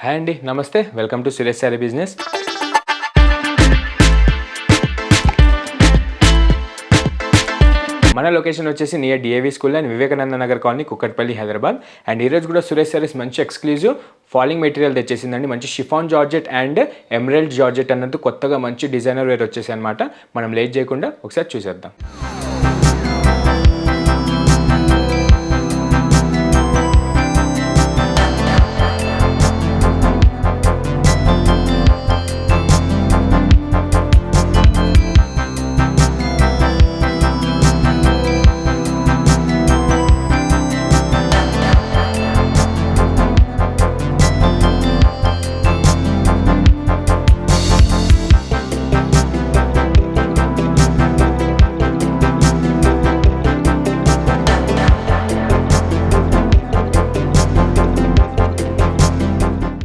Hi అండి, నమస్తే. Welcome to Suresh sari business. మన లొకేషన్ వచ్చేసి near DAV school and Vivekananda Nagar colony, Kukatpally, Hyderabad. And ఈరోజు కూడా సురేష్ శారీస్ మంచి ఎక్స్క్లూజివ్ ఫాలింగ్ మెటీరియల్ తెచ్చేసిందండి. మంచి chiffon georgette and emerald georgette అన్నట్టు కొత్తగా మంచి డిజైనర్ వేర్ వచ్చేసి అనమాట. మనం లేట్ చేయకుండా ఒకసారి చూసేద్దాం.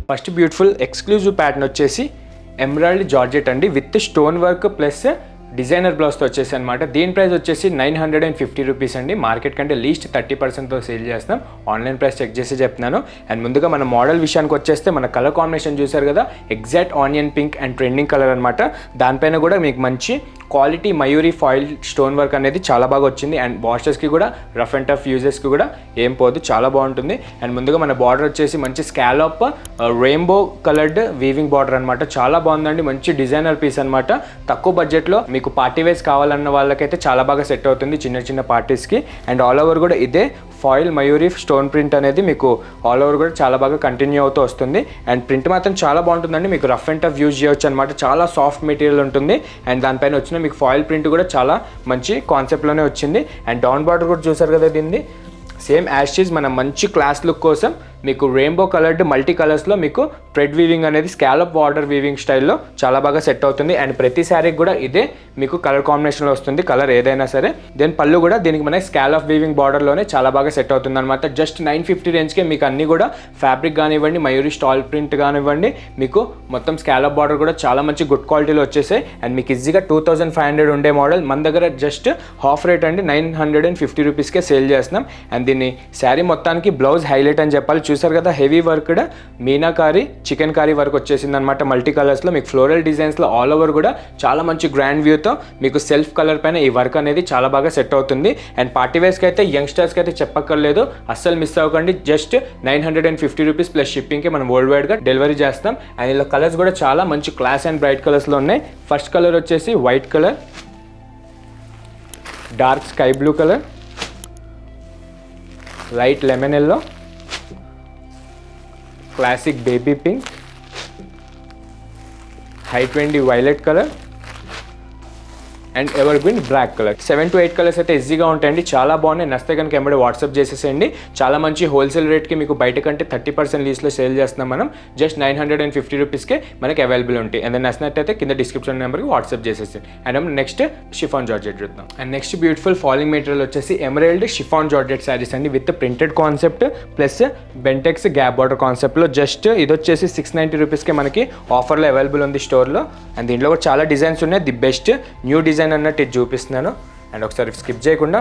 ఫస్ట్ బ్యూటిఫుల్ ఎక్స్క్లూజివ్ ప్యాటర్న్ వచ్చేసి ఎమరాల్డ్ జార్జెట్ అండి, with stone work plus designer బ్లౌజ్తో వచ్చేసి అనమాట. దీని ప్రైస్ వచ్చేసి 950 రూపీస్ అండి. మార్కెట్ కంటే లీస్ట్ 30%తో సేల్ చేస్తున్నాం. ఆన్లైన్ ప్రైస్ చెక్ చేసి చెప్తున్నాను. అండ్ ముందుగా మన మోడల్ విషయానికి వచ్చేస్తే మన కలర్ కాంబినేషన్ చూసారు కదా, exact onion pink and trending colour అనమాట. దానిపైన కూడా మీకు మంచి క్వాలిటీ మయూరీ ఫాయిల్ స్టోన్ వర్క్ అనేది చాలా బాగా వచ్చింది. అండ్ వాషర్స్కి కూడా రఫ్ అండ్ టఫ్ యూజెస్కి కూడా ఏం పోదు, చాలా బాగుంటుంది. అండ్ ముందుగా మన బార్డర్ వచ్చేసి మంచి scallop rainbow coloured weaving border అనమాట. చాలా బాగుందండి, మంచి డిజైనర్ పీస్ అనమాట. తక్కువ బడ్జెట్లో మీకు పార్టీ వేర్స్ కావాలన్న వాళ్ళకైతే చాలా బాగా సెట్ అవుతుంది, చిన్న చిన్న పార్టీస్కి. అండ్ ఆల్ ఓవర్ కూడా ఇదే ఫాయిల్ మయూరీ స్టోన్ ప్రింట్ అనేది మీకు ఆల్ ఓవర్ కూడా చాలా బాగా కంటిన్యూ అవుతూ వస్తుంది. అండ్ ప్రింట్ మాత్రం చాలా బాగుంటుందండి, మీకు రఫ్ అండ్ టఫ్ యూజ్ చేయొచ్చు అనమాట. చాలా సాఫ్ట్ మెటీరియల్ ఉంటుంది. అండ్ దానిపైన వచ్చిన మీకు ఫాయిల్ ప్రింట్ కూడా చాలా మంచి కాన్సెప్ట్లోనే వచ్చింది. అండ్ డౌన్ బార్డర్ కూడా చూసారు కదా, దీన్ని సేమ్ యాష్ మన మంచి క్లాస్ లుక్ కోసం మీకు రెయిన్బో కలర్డ్ మల్టీ కలర్స్లో మీకు థ్రెడ్ వీవింగ్ అనేది స్కాలప్ బార్డర్ వీవింగ్ స్టైల్లో చాలా బాగా సెట్ అవుతుంది. అండ్ ప్రతి శారీకి కూడా ఇదే మీకు కలర్ కాంబినేషన్లో వస్తుంది, కలర్ ఏదైనా సరే. దెన్ పళ్ళు కూడా దీనికి మనకి స్కాలప్ వీవింగ్ బార్డర్లోనే చాలా బాగా సెట్ అవుతుంది అనమాట. జస్ట్ 950 రేంజ్కే మీకు అన్నీ కూడా ఫ్యాబ్రిక్ కానివ్వండి, మయూరీ స్టాల్ ప్రింట్ కానివ్వండి, మీకు మొత్తం స్కాలప్ బార్డర్ కూడా చాలా మంచి గుడ్ క్వాలిటీలో వచ్చేసాయి. అండ్ మీకు ఈజీగా 2500 ఉండే మోడల్ మన దగ్గర జస్ట్ హాఫ్ రేట్ అండి, 950 రూపీస్కే సేల్ చేస్తున్నాం. అండ్ దీన్ని శారీ మొత్తానికి బ్లౌజ్ హైలైట్ అని చెప్పాలి. చూసారు కదా, heavy work meenakari chikankari work వచ్చేసింది అనమాట. మల్టీ కలర్స్లో మీకు ఫ్లోరల్ డిజైన్స్లో ఆల్ ఓవర్ కూడా చాలా మంచి గ్రాండ్ వ్యూతో మీకు సెల్ఫ్ కలర్ పైన ఈ వర్క్ అనేది చాలా బాగా సెట్ అవుతుంది. అండ్ పార్టీ వేర్స్కి అయితే యంగ్స్టర్స్కి అయితే చెప్పక్కర్లేదు, అస్సలు మిస్ అవ్వకండి. జస్ట్ 950 రూపీస్ ప్లస్ షిప్పింగ్కి మనం వరల్డ్ వైడ్గా డెలివరీ చేస్తాం. అండ్ ఇలా కలర్స్ కూడా చాలా మంచి క్లాస్ అండ్ బ్రైట్ కలర్స్లో ఉన్నాయి. ఫస్ట్ కలర్ వచ్చేసి white colour, dark sky blue colour, light lemon yellow, classic baby pink, high trendy violet colour and evergreen black colour. 7 to 8 colours అయితే ఈజీగా ఉంటాయండి, చాలా బాగున్నాయి. నచ్చితే కనుక ఎంబడే వాట్సాప్ చేసేసేయండి. చాలా మంచి హోల్సేల్ రేట్కి మీకు బయట కంటే 30% లీస్లో సేల్ చేస్తున్నాం మనం. జస్ట్ 950 రూపీస్కే మనకి అవైలబుల్ ఉంటాయి. అండ్ నచ్చినట్టయితే కింద డిస్క్రిప్షన్ నెంబర్కి వాట్సాప్ చేసేసేయండి. అండ్ నెక్స్ట్ షిఫాన్ జార్జెట్ చూద్దాం. And next beautiful falling material వచ్చేసి ఎమరాల్డ్ షిఫాన్ జార్జెట్ శారీస్ అండి, with printed concept plus Bentex gap border కాన్సెప్ట్లో. జస్ట్ ఇది వచ్చేసి 690 రూపీస్కే మనకి ఆఫర్లో అవైలబుల్ ఉంది స్టోర్లో. అండ్ దీంట్లో కూడా చాలా డిజైన్స్ ఉన్నాయి. ది బెస్ట్ న్యూ డిజైన్ అన్నట్టు ఇది చూపిస్తున్నాను. అండ్ ఒకసారి స్కిప్ చేయకుండా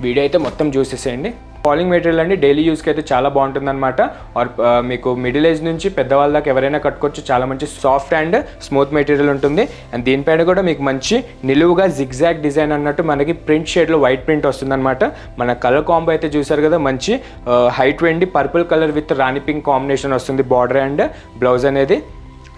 వీడియో అయితే మొత్తం చూసేసేయండి. ఫాలింగ్ మెటీరియల్ అండి, డైలీ యూస్కి అయితే చాలా బాగుంటుంది అనమాట. ఆర్ మీకు మిడిల్ ఏజ్ నుంచి పెద్దవాళ్ళ దాకా ఎవరైనా కట్టుకోవచ్చు. చాలా మంచి సాఫ్ట్ అండ్ స్మూత్ మెటీరియల్ ఉంటుంది. అండ్ దీనిపైన కూడా మీకు మంచి నిలువుగా జిగ్జాగ్ డిజైన్ అన్నట్టు మనకి ప్రింట్ షేడ్లో వైట్ ప్రింట్ వస్తుంది అనమాట. మన కలర్ కాంబో అయితే చూసారు కదా, మంచి high trendy purple colour with Rani pink combination వస్తుంది బార్డర్ అండ్ బ్లౌజ్ అనేది.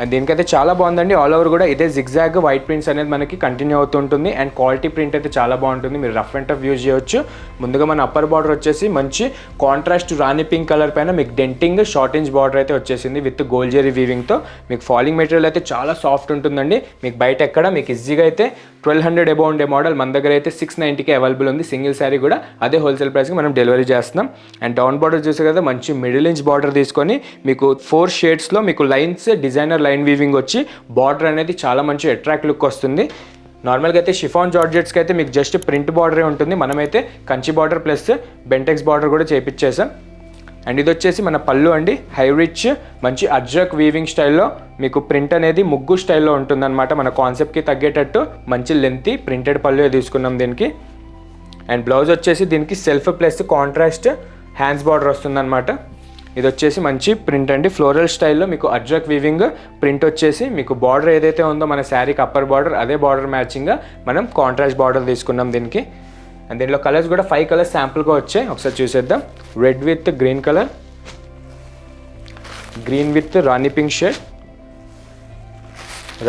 అండ్ దీనికైతే చాలా బాగుందండి. ఆల్ ఓవర్ కూడా ఇదే జిగ్జాగ్ వైట్ ప్రింట్స్ అనేది మనకి కంటిన్యూ అవుతుంటుంది. అండ్ క్వాలిటీ ప్రింట్ అయితే చాలా బాగుంటుంది, మీరు రఫ్ అండ్ టఫ్ యూజ్ చేయొచ్చు. ముందుగా మన అప్పర్ బార్డర్ వచ్చేసి మంచి కాంట్రాస్ట్ రాణి పింక్ కలర్ పైన మీకు డెంటింగ్ షార్ట్ ఇంచ్ బార్డర్ అయితే వచ్చేసింది విత్ గోల్డ్ జెరీ వీవింగ్తో. మీకు ఫాలింగ్ మెటీరియల్ అయితే చాలా సాఫ్ట్ ఉంటుందండి. మీకు బయట ఎక్కడ మీకు ఈజీగా అయితే 1200 అబౌవ్ ఉండే మోడల్ మన దగ్గర అయితే 690కి అవైలబుల్ ఉంది. సింగిల్ శారీ కూడా అదే హోల్సేల్ ప్రైస్కి మనం డెలివరీ చేస్తున్నాం. అండ్ డౌన్ బార్డర్ చూసే కదా, మంచి మిడిల్ ఇంచ్ బార్డర్ తీసుకొని మీకు 4 షేడ్స్లో మీకు లైన్స్ డిజైనర్ లైన్ వీవింగ్ వచ్చి బార్డర్ అనేది చాలా మంచి అట్రాక్ట్ లుక్ వస్తుంది. నార్మల్గా అయితే షిఫాన్ జార్జెట్స్కి అయితే మీకు జస్ట్ ప్రింట్ బార్డరే ఉంటుంది. మనమైతే Kanchi border plus Bentex border కూడా చేపించేసాం. అండ్ ఇది వచ్చేసి మన పళ్ళు అండి, హై రిచ్ మంచి అజ్రక్ వీవింగ్ స్టైల్లో మీకు ప్రింట్ అనేది ముగ్గు స్టైల్లో ఉంటుందన్నమాట. మన కాన్సెప్ట్కి తగ్గేటట్టు మంచి లెంతీ ప్రింటెడ్ పళ్ళు తీసుకున్నాం దీనికి. అండ్ బ్లౌజ్ వచ్చేసి దీనికి self plus contrast hands border వస్తుందన్నమాట. ఇది వచ్చేసి మంచి ప్రింట్ అండి, ఫ్లోరల్ స్టైల్లో మీకు అజ్రక్ వీవింగ్ ప్రింట్ వచ్చేసి మీకు బార్డర్ ఏదైతే ఉందో మన శారీకి అప్పర్ బార్డర్ అదే బార్డర్ మ్యాచింగ్గా మనం కాంట్రాస్ట్ బార్డర్ తీసుకున్నాం దీనికి. అండ్ దీంట్లో కలర్స్ కూడా 5 కలర్స్ శాంపుల్గా వచ్చాయి, ఒకసారి చూసేద్దాం. Red with green colour, green with Rani pink shade,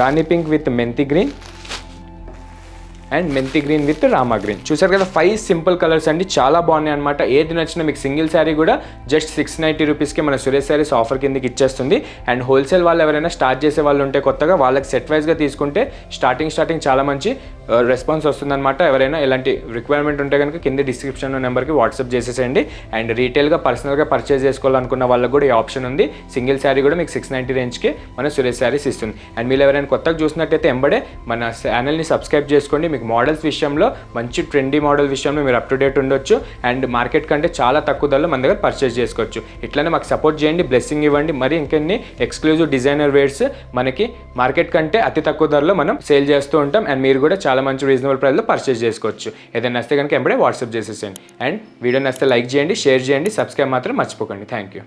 Rani pink with మెంతి గ్రీన్ అండ్ మెంతి గ్రీన్ విత్ రామా గ్రీన్. చూసారు కదా 5 సింపుల్ కలర్స్ అండి, చాలా బాగున్నాయి అనమాట. ఏది నచ్చినా మీకు సింగిల్ శారీ కూడా జస్ట్ 690 రూపీస్కి మన సురేష్ శారీస్ ఆఫర్ కిందకి ఇచ్చేస్తుంది. అండ్ హోల్సేల్ వాళ్ళు ఎవరైనా స్టార్ట్ చేసే వాళ్ళు ఉంటే కొత్తగా వాళ్ళకి సెట్ వైజ్గా తీసుకుంటే స్టార్టింగ్ చాలా మంచి రెస్పాన్స్ వస్తుందన్నమాట. ఎవరైనా ఎలాంటి రిక్వైర్మెంట్ ఉంటే కనుక కింద డిస్క్రిప్షన్ నెంబర్కి వాట్సాప్ చేసేసేయండి. అండ్ రీటైల్గా పర్సనల్గా పర్చేస్ చేసుకోవాలనుకున్న వాళ్ళకి కూడా ఈ ఆప్షన్ ఉంది. సింగిల్ శారీ కూడా మీకు 690 రేంజ్కి మన సురేష్ శారీస్ ఇస్తుంది. అండ్ మీరు ఎవరైనా కొత్తగా చూసినట్టయితే ఎంబడే మన ఛానల్ని సబ్స్క్రైబ్ చేసుకోండి. మీకు మోడల్స్ విషయంలో మంచి ట్రెండీ మోడల్ విషయంలో మీరు అప్ టు డేట్ ఉండొచ్చు. అండ్ మార్కెట్ కంటే చాలా తక్కువ ధరలో మన దగ్గర పర్చేస్ చేసుకోవచ్చు. ఇట్లానే మాకు సపోర్ట్ చేయండి, బ్లెస్సింగ్ ఇవ్వండి. మరి ఇంకెన్ని ఎక్స్క్లూజివ్ డిజైనర్ వేర్స్ మనకి మార్కెట్ కంటే అతి తక్కువ ధరలో మనం సేల్ చేస్తూ ఉంటాం. అండ్ మీరు కూడా చాలా మంచి రీజనబుల్ ప్రైస్లో పర్చేస్ చేసుకోవచ్చు. ఏదైనా నచ్చితే కనుక ఎంబడే వాట్సాప్ చేసేసేయండి. అండ్ వీడియో నచ్చితే లైక్ చేయండి, షేర్ చేయండి, సబ్స్క్రైబ్ మాత్రం మర్చిపోకండి. Thank you.